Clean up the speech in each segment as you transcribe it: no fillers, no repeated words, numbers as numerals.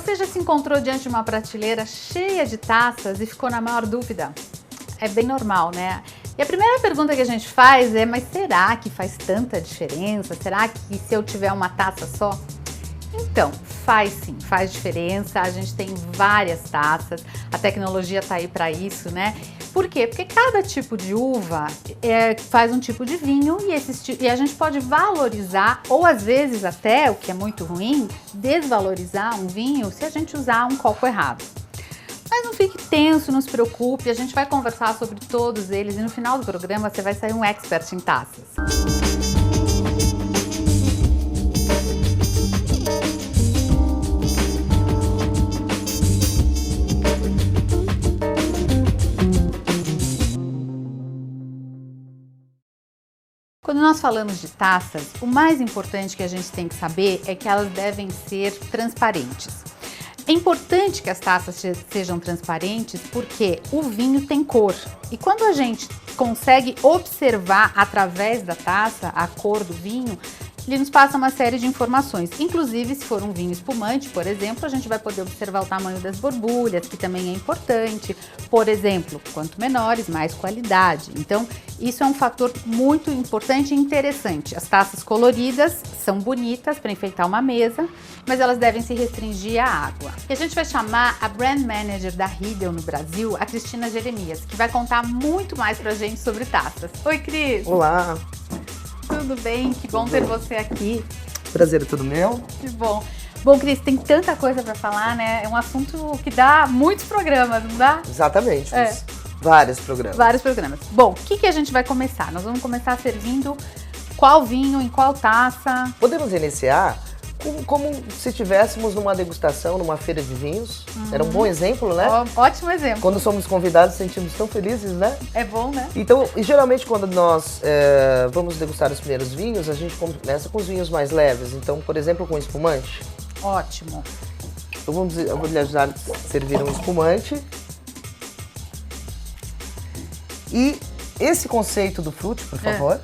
Você já se encontrou diante de uma prateleira cheia de taças e ficou na maior dúvida? É bem normal, né? E a primeira pergunta que a gente faz é, mas será que faz tanta diferença? Será que se eu tiver uma taça só? Então, faz sim, faz diferença. A gente tem várias taças, a tecnologia tá aí para isso, né? Por quê? Porque cada tipo de uva faz um tipo de vinho e a gente pode valorizar, ou às vezes até, o que é muito ruim, desvalorizar um vinho se a gente usar um copo errado. Mas não fique tenso, não se preocupe, a gente vai conversar sobre todos eles e no final do programa você vai sair um expert em taças. Quando nós falamos de taças, o mais importante que a gente tem que saber é que elas devem ser transparentes. É importante que as taças sejam transparentes porque o vinho tem cor. E quando a gente consegue observar através da taça a cor do vinho, ele nos passa uma série de informações. Inclusive, se for um vinho espumante, por exemplo, a gente vai poder observar o tamanho das borbulhas, que também é importante. Por exemplo, quanto menores, mais qualidade. Então, isso é um fator muito importante e interessante. As taças coloridas são bonitas para enfeitar uma mesa, mas elas devem se restringir à água. E a gente vai chamar a Brand Manager da Riedel no Brasil, a Cristina Jeremias, que vai contar muito mais pra gente sobre taças. Oi, Cris! Olá! Tudo bem? Que bom ter você aqui. Prazer é todo meu. Que bom. Bom, Cris, tem tanta coisa para falar, né? É um assunto que dá muitos programas, não dá? Exatamente. Vários programas. Vários programas. Bom, o que a gente vai começar? Nós vamos começar servindo qual vinho, em qual taça? Podemos iniciar como se estivéssemos numa degustação, numa feira de vinhos. Era um bom exemplo, né? Ótimo exemplo. Quando somos convidados, sentimos tão felizes, né? É bom, né? Então, e geralmente quando nós vamos degustar os primeiros vinhos, a gente começa com os vinhos mais leves. Então, por exemplo, com espumante. Ótimo. Então, eu vou lhe ajudar a servir um espumante. E esse conceito do frute, por favor.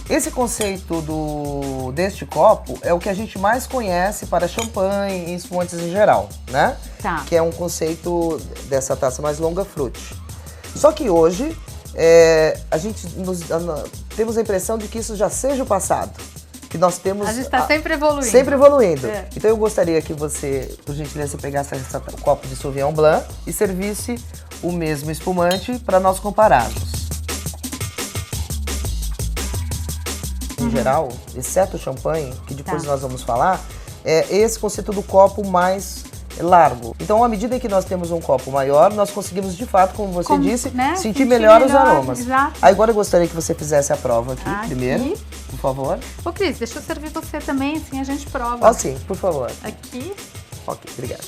Esse conceito deste copo é o que a gente mais conhece para champanhe e espumantes em geral, né? Tá. Que é um conceito dessa taça mais longa, frute. Só que hoje, a gente temos a impressão de que isso já seja o passado. Que nós temos... A gente está sempre evoluindo. Sempre evoluindo. Então eu gostaria que você, por gentileza, pegasse esse copo de Sauvignon Blanc e servisse o mesmo espumante para nós compararmos. Em geral, exceto o champanhe, que depois nós vamos falar, é esse conceito do copo mais largo. Então, à medida que nós temos um copo maior, nós conseguimos, de fato, como você disse, né? sentir melhor os aromas. Exato. Agora eu gostaria que você fizesse a prova aqui primeiro, por favor. Ô, Cris, deixa eu servir você também, assim a gente prova. Ah, sim, por favor. Aqui. Ok, obrigado.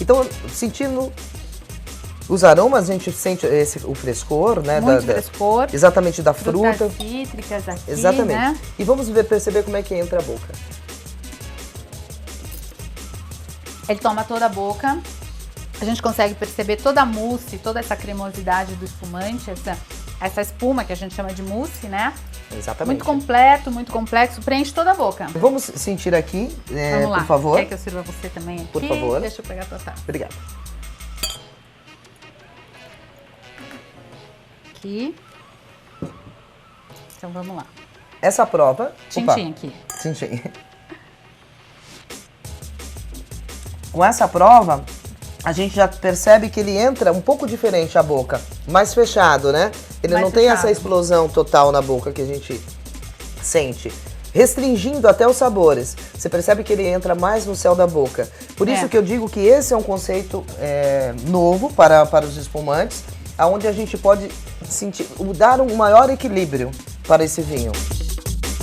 Então, sentindo os aromas, a gente sente o frescor, né? Muito frescor. Exatamente, da fruta. Frutas cítricas aqui, exatamente. Né? E vamos perceber como é que entra a boca. Ele toma toda a boca. A gente consegue perceber toda a mousse, toda essa cremosidade do espumante, essa espuma que a gente chama de mousse, né? Exatamente. Muito completo, muito complexo, preenche toda a boca. Vamos sentir aqui, Vamos lá. por favor. Quer que eu sirva você também aqui? Por favor. Deixa eu pegar a tua taça. Obrigado. Aqui. Então vamos lá. Essa prova... Tintim aqui. Tintim. Com essa prova, a gente já percebe que ele entra um pouco diferente a boca, mais fechado, né? Ele mais não fechado. tem essa explosão total na boca que a gente sente. Restringindo até os sabores. Você percebe que ele entra mais no céu da boca. Por isso que eu digo que esse é um conceito novo para os espumantes, onde a gente pode dar um maior equilíbrio para esse vinho.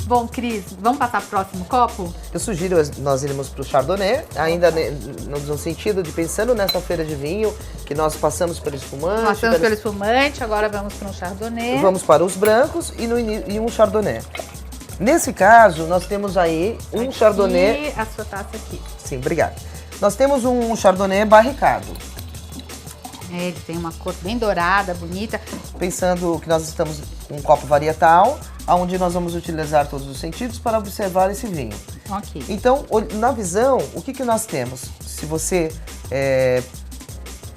Bom, Cris, vamos passar para o próximo copo? Eu sugiro nós irmos para o Chardonnay, ainda no sentido de pensando nessa feira de vinho, que nós passamos pelo espumante. Passamos pelo espumante, agora vamos para um Chardonnay. Vamos para os brancos e um Chardonnay. Nesse caso, nós temos aí um aqui, Chardonnay... a sua taça aqui. Sim, obrigado. Nós temos um Chardonnay barricado. Ele tem uma cor bem dourada, bonita. Pensando que nós estamos com um copo varietal, onde nós vamos utilizar todos os sentidos para observar esse vinho. Ok. Então, na visão, o que nós temos? Se você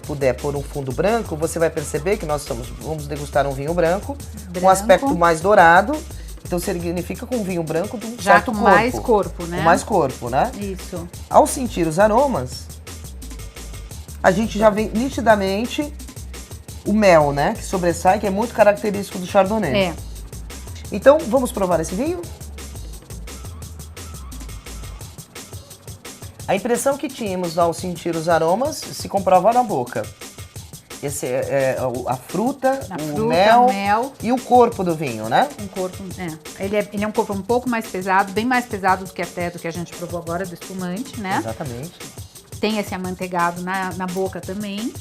puder pôr um fundo branco, você vai perceber que nós vamos degustar um vinho branco, com um aspecto mais dourado. Então significa com um vinho branco de um já certo com corpo. mais corpo, né? Com mais corpo, né? Isso. Ao sentir os aromas, a gente já vê nitidamente o mel, né? Que sobressai, que é muito característico do Chardonnay. É. Então, vamos provar esse vinho? A impressão que tínhamos ao sentir os aromas se comprova na boca. Esse é a fruta, o mel e o corpo do vinho, né? Um corpo, ele é um corpo um pouco mais pesado, bem mais pesado do que a gente provou agora, do espumante, né? Exatamente. Tem esse amanteigado na boca também,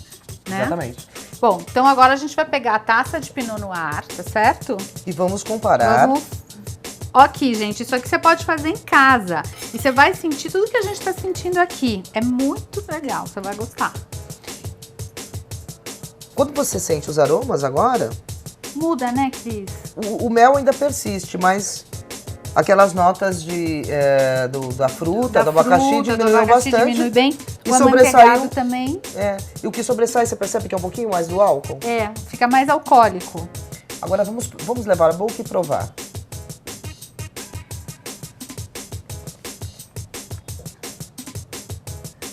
né? Exatamente. Bom, então agora a gente vai pegar a taça de Pinot Noir, tá certo? E vamos comparar. Aqui, gente, isso aqui você pode fazer em casa. E você vai sentir tudo que a gente tá sentindo aqui. É muito legal, você vai gostar. Quando você sente os aromas agora... Muda, né, Cris? O mel ainda persiste, mas aquelas notas da fruta, do abacaxi diminuiu bastante. Diminui bem. E o amanteigado também. E o que sobressai, você percebe que é um pouquinho mais do álcool? Fica mais alcoólico. Agora vamos levar a boca e provar.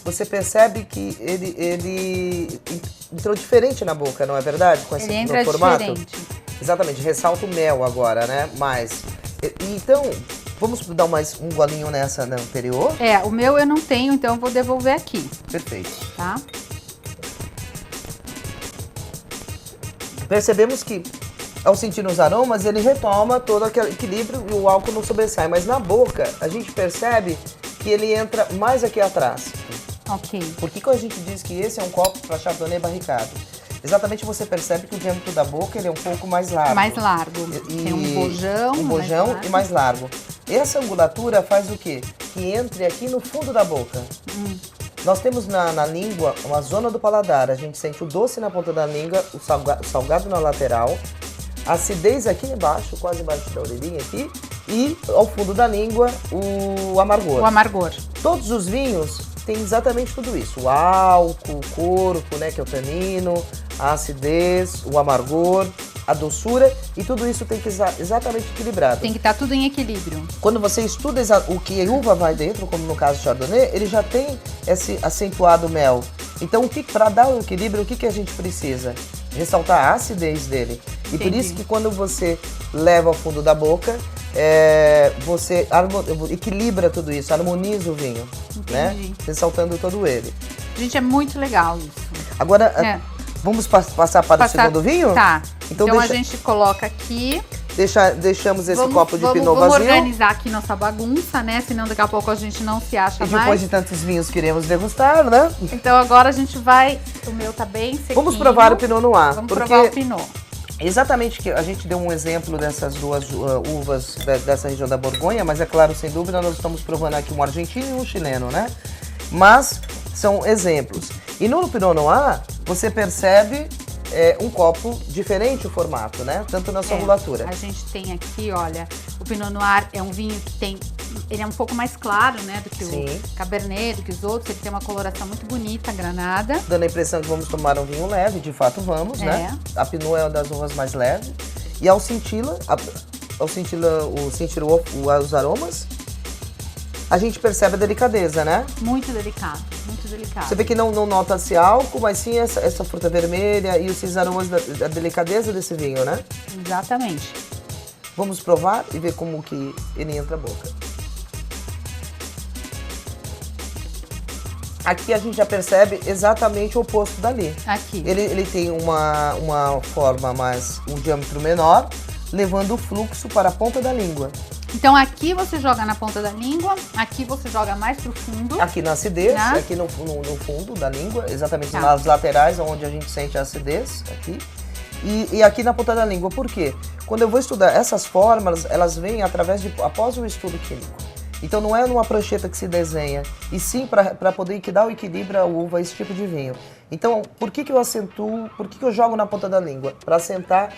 Você percebe que ele entrou diferente na boca, não é verdade? Com esse formato? Diferente. Exatamente, ressalta o mel agora, né? Então, vamos dar mais um golinho nessa na anterior? O meu eu não tenho, então eu vou devolver aqui. Perfeito. Tá? Percebemos que, ao sentir os aromas, ele retoma todo aquele equilíbrio e o álcool não sobressai. Mas na boca, a gente percebe que ele entra mais aqui atrás. Ok. Por que a gente diz que esse é um copo para Chardonnay barricado? Exatamente, você percebe que o diâmetro da boca ele é um pouco mais largo. Mais largo. Tem um bojão. Um bojão e mais largo. Essa angulatura faz o quê? Que entre aqui no fundo da boca. Nós temos na língua uma zona do paladar. A gente sente o doce na ponta da língua, o salgado na lateral, a acidez aqui embaixo, quase embaixo da orelhinha aqui, e ao fundo da língua o amargor. O amargor. Todos os vinhos têm exatamente tudo isso. O álcool, o corpo, né, que é o tanino, a acidez, o amargor, a doçura, e tudo isso tem que estar exatamente equilibrado. Tem que estar tudo em equilíbrio. Quando você estuda o que a uva vai dentro, como no caso do Chardonnay, ele já tem esse acentuado mel. Então, para dar o equilíbrio, o que a gente precisa? Ressaltar a acidez dele. E por isso que quando você leva ao fundo da boca, você equilibra tudo isso, harmoniza o vinho, né? Ressaltando todo ele. Gente, é muito legal isso. Agora, vamos passar para o segundo vinho? Tá. Então a gente coloca aqui. Deixamos esse copo de Pinot vazio. Vamos organizar aqui nossa bagunça, né? Senão daqui a pouco a gente não se acha mais. E depois de tantos vinhos que iremos degustar, né? Então agora a gente vai... O meu tá bem sequinho. Vamos provar o Pinot Noir. Vamos provar o Pinot. Exatamente, que a gente deu um exemplo dessas duas uvas dessa região da Borgonha, mas é claro, sem dúvida, nós estamos provando aqui um argentino e um chileno, né? Mas são exemplos. E no Pinot Noir, você percebe um copo diferente o formato, né? Tanto na sua angulatura. A gente tem aqui, olha, o Pinot Noir é um vinho que tem... Ele é um pouco mais claro, né, do que o Cabernet, do que os outros. Ele tem uma coloração muito bonita, granada. Dando a impressão que vamos tomar um vinho leve, de fato vamos, né? A Pinot é uma das uvas mais leves. E ao senti-la, os aromas, a gente percebe a delicadeza, né? Muito delicado, muito delicado. Você vê que não nota-se álcool, mas sim essa fruta vermelha e esses aromas da delicadeza desse vinho, né? Exatamente. Vamos provar e ver como que ele entra a boca. Aqui a gente já percebe exatamente o oposto dali. Aqui. Ele tem uma forma um diâmetro menor, levando o fluxo para a ponta da língua. Então aqui você joga na ponta da língua, aqui você joga mais pro fundo. Aqui na acidez, aqui no fundo da língua, exatamente nas laterais, onde a gente sente a acidez, aqui. E aqui na ponta da língua. Por quê? Quando eu vou estudar essas fórmulas, elas vêm após o estudo químico. Então não é numa prancheta que se desenha, e sim para poder dar o equilíbrio à uva, esse tipo de vinho. Então, por que eu acentuo, por que eu jogo na ponta da língua? Para acentar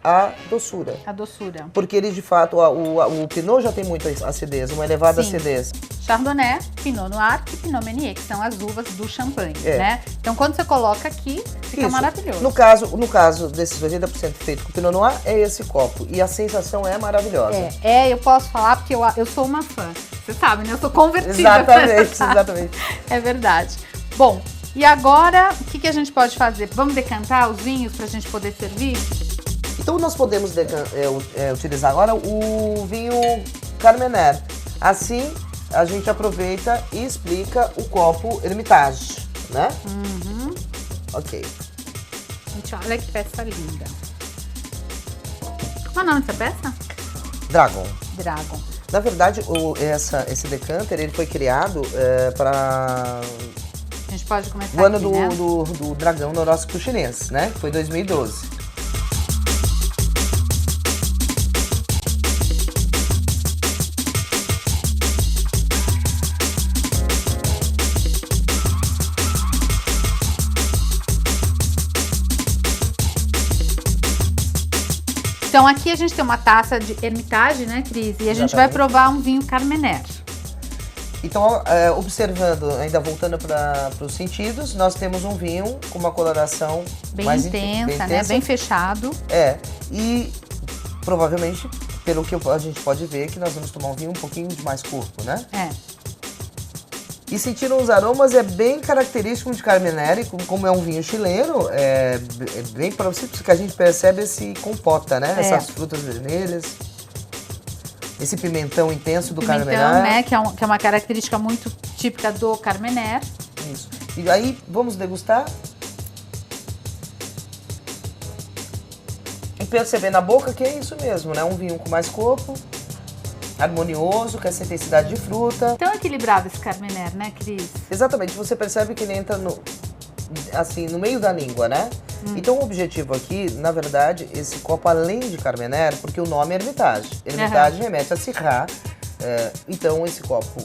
a doçura. A doçura. Porque ele, de fato, o Pinot já tem muita acidez, uma elevada Sim. acidez. Chardonnay, Pinot Noir e Pinot Meunier, que são as uvas do champanhe, né? Então, quando você coloca aqui, fica maravilhoso. No caso desses 80% feito com Pinot Noir, é esse copo. E a sensação é maravilhosa. Eu posso falar porque eu sou uma fã. Você sabe, né? Eu sou convertida. Exatamente. É verdade. Bom, e agora, o que a gente pode fazer? Vamos decantar os vinhos para a gente poder servir? Então, nós podemos utilizar agora o vinho Carmenère. Assim, a gente aproveita e explica o copo Hermitage, né? Uhum. Ok. Gente, olha que peça linda. Qual é o nome dessa peça? Dragon. Dragon. Na verdade, esse decanter ele foi criado para A gente pode começar o ano aqui, né? do dragão no horóscopo chinês, né? Foi 2012. Então aqui a gente tem uma taça de Hermitage, né, Cris? E a gente vai provar um vinho Carmenère. Então, observando, ainda voltando para os sentidos, nós temos um vinho com uma coloração bem mais intensa, né? Bem fechado. E provavelmente, pelo que a gente pode ver, que nós vamos tomar um vinho um pouquinho de mais corpo, né? E sentindo os aromas, é bem característico de Carmenère, como é um vinho chileno, é bem parecido, porque a gente percebe esse compota, né? Essas frutas vermelhas, esse pimentão intenso do Carmenère. Né? Que é uma característica muito típica do Carmenère. Isso. E aí, vamos degustar. E perceber na boca que é isso mesmo, né? Um vinho com mais corpo, harmonioso, com essa intensidade de fruta. Tão equilibrado esse Carmenère, né, Cris? Exatamente, você percebe que ele entra no meio da língua, né? Então o objetivo aqui, na verdade, esse copo além de Carmenère, porque o nome é Hermitage. Hermitage remete a Syrah. Então esse copo,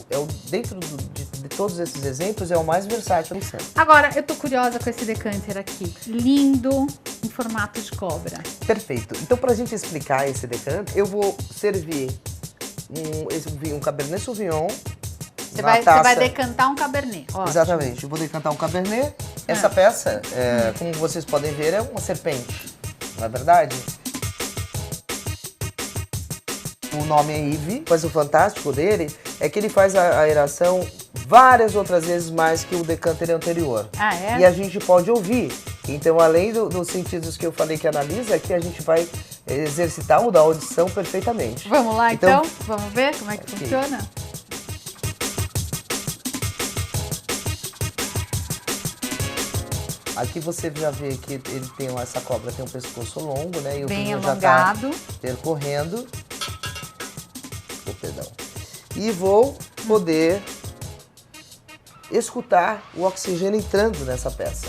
dentro de todos esses exemplos, é o mais versátil do centro. Agora, eu tô curiosa com esse decanter aqui. Lindo, em formato de cobra. Perfeito. Então, pra gente explicar esse decanter, eu vou servir um Cabernet Sauvignon. Você vai decantar um Cabernet. Ótimo. Exatamente, eu vou decantar um Cabernet. Essa peça, como vocês podem ver, é uma serpente, não é verdade? O nome é Yves, mas o fantástico dele é que ele faz a aeração várias outras vezes mais que o decanter anterior. Ah, é? E a gente pode ouvir. Então, além dos sentidos que eu falei que analisa, aqui a gente vai exercitar o da audição perfeitamente. Vamos lá, então? Vamos ver como é que funciona? Aqui você já vê que ele tem essa cobra tem um pescoço longo, né? E o bem vinho alongado. já está percorrendo. Perdão. E vou poder escutar o oxigênio entrando nessa peça.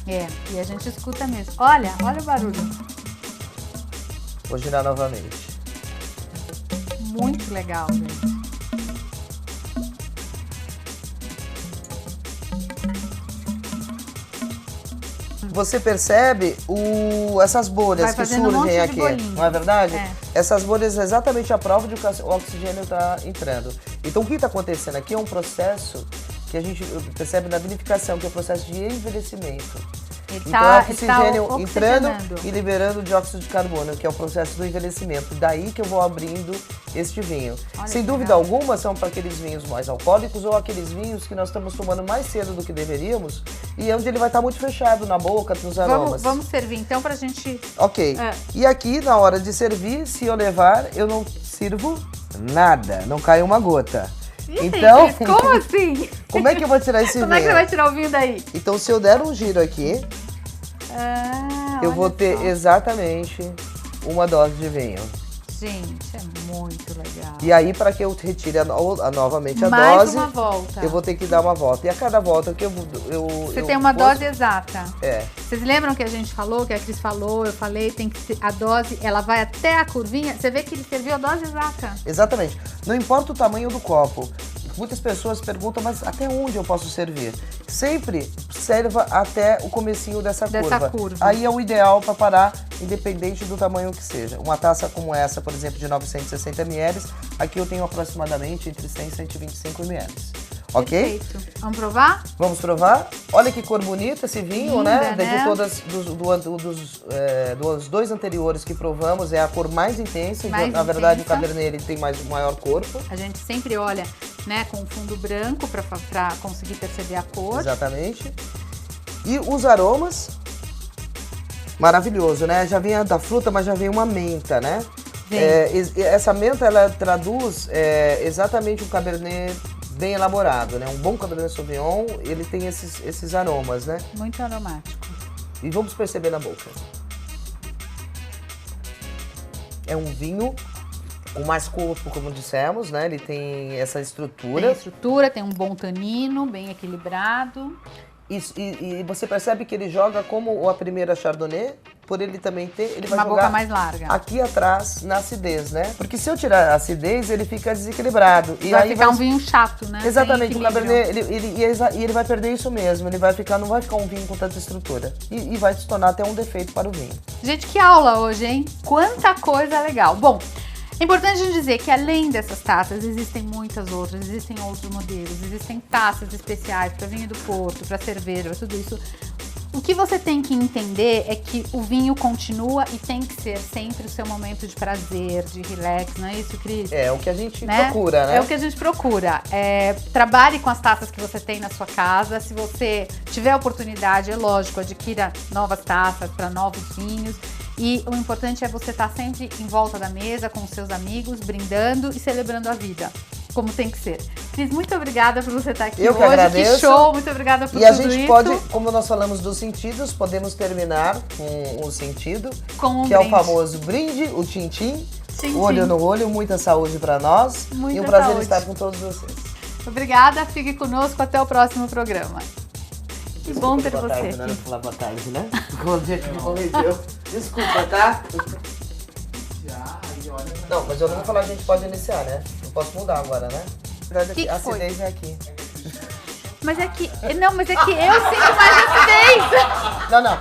E a gente escuta mesmo. Olha o barulho. Vou girar novamente. Muito legal, gente. Você percebe essas bolhas que surgem aqui, não é verdade? Essas bolhas é exatamente a prova de que o oxigênio está entrando. Então o que está acontecendo aqui é um processo que a gente percebe na vinificação, que é o processo de envelhecimento. Então é oxigênio entrando e liberando dióxido de carbono, que é o processo do envelhecimento. Daí que eu vou abrindo este vinho. Sem dúvida alguma, são para aqueles vinhos mais alcoólicos ou aqueles vinhos que nós estamos tomando mais cedo do que deveríamos e onde ele vai estar muito fechado na boca, nos aromas. Vamos servir então pra gente... Ok. E aqui, na hora de servir, se eu levar, eu não sirvo nada, não cai uma gota. Então, como assim? Como é que eu vou tirar esse vinho? Como é que você vai tirar o vinho daí? Então, se eu der um giro aqui, eu vou ter exatamente uma dose de vinho. Gente, é muito legal. E aí, para que eu retire novamente a mais dose, uma volta. Eu vou ter que dar uma volta. E a cada volta que Você tem uma dose exata. É. Vocês lembram que a gente falou, que a Cris falou, eu falei, tem que ser a dose, ela vai até a curvinha. Você vê que ele serviu a dose exata. Exatamente. Não importa o tamanho do copo. muitas pessoas perguntam, mas até onde eu posso servir? Sempre serva até o comecinho dessa curva. Aí é o ideal para parar, independente do tamanho que seja. Uma taça como essa, por exemplo, de 960 ml, aqui eu tenho aproximadamente entre 100 e 125 ml. Ok? Perfeito. Vamos provar? Vamos provar. Olha que cor bonita esse vinho, linda, né? De todas dos dois anteriores que provamos, é a cor mais intensa. Na verdade, o Cabernet ele tem mais maior corpo. A gente sempre olha, né, com fundo branco para conseguir perceber a cor. Exatamente. E os aromas, maravilhoso, né? Já vem da fruta, mas já vem uma menta, né? Essa menta, ela traduz exatamente um Cabernet bem elaborado, né? Um bom Cabernet Sauvignon, ele tem esses aromas, né? Muito aromático. E vamos perceber na boca. É um vinho com mais corpo, como dissemos, né? Ele tem essa estrutura. Tem estrutura, tem um bom tanino, bem equilibrado. E você percebe que ele joga como a primeira Chardonnay, por ele também ter, ele vai uma jogar boca mais larga aqui atrás na acidez, né? Porque se eu tirar a acidez, ele fica desequilibrado. E vai aí ficar um vinho chato, né? Exatamente, o Cabernet, ele vai perder isso mesmo, não vai ficar um vinho com tanta estrutura. E vai se tornar até um defeito para o vinho. Gente, que aula hoje, hein? Quanta coisa legal. Bom, é importante a gente dizer que além dessas taças, existem muitas outras, existem outros modelos, existem taças especiais para vinho do Porto, para cerveja, para tudo isso. O que você tem que entender é que o vinho continua e tem que ser sempre o seu momento de prazer, de relax, não é isso, Cris? É o que a gente procura, né? É o que a gente procura. Trabalhe com as taças que você tem na sua casa. Se você tiver oportunidade, é lógico, adquira novas taças para novos vinhos. E o importante é você estar sempre em volta da mesa com os seus amigos, brindando e celebrando a vida, como tem que ser. Cris, muito obrigada por você estar aqui hoje. Eu que agradeço. Que show, muito obrigada por tudo isso. E a gente pode, como nós falamos dos sentidos, podemos terminar com o sentido, que é o famoso brinde, o tintim, olho no olho, muita saúde para nós. E um prazer estar com todos vocês. Obrigada, fique conosco, até o próximo programa. Que bom ter você aqui. Não falar boa tarde, né? Com o dia que me convenceu. Desculpa, tá? Não, mas eu não vou falar, a gente pode iniciar, né? Eu posso mudar agora, né? A acidez é aqui. Mas é que... Não, mas é que eu sinto mais acidez. Não.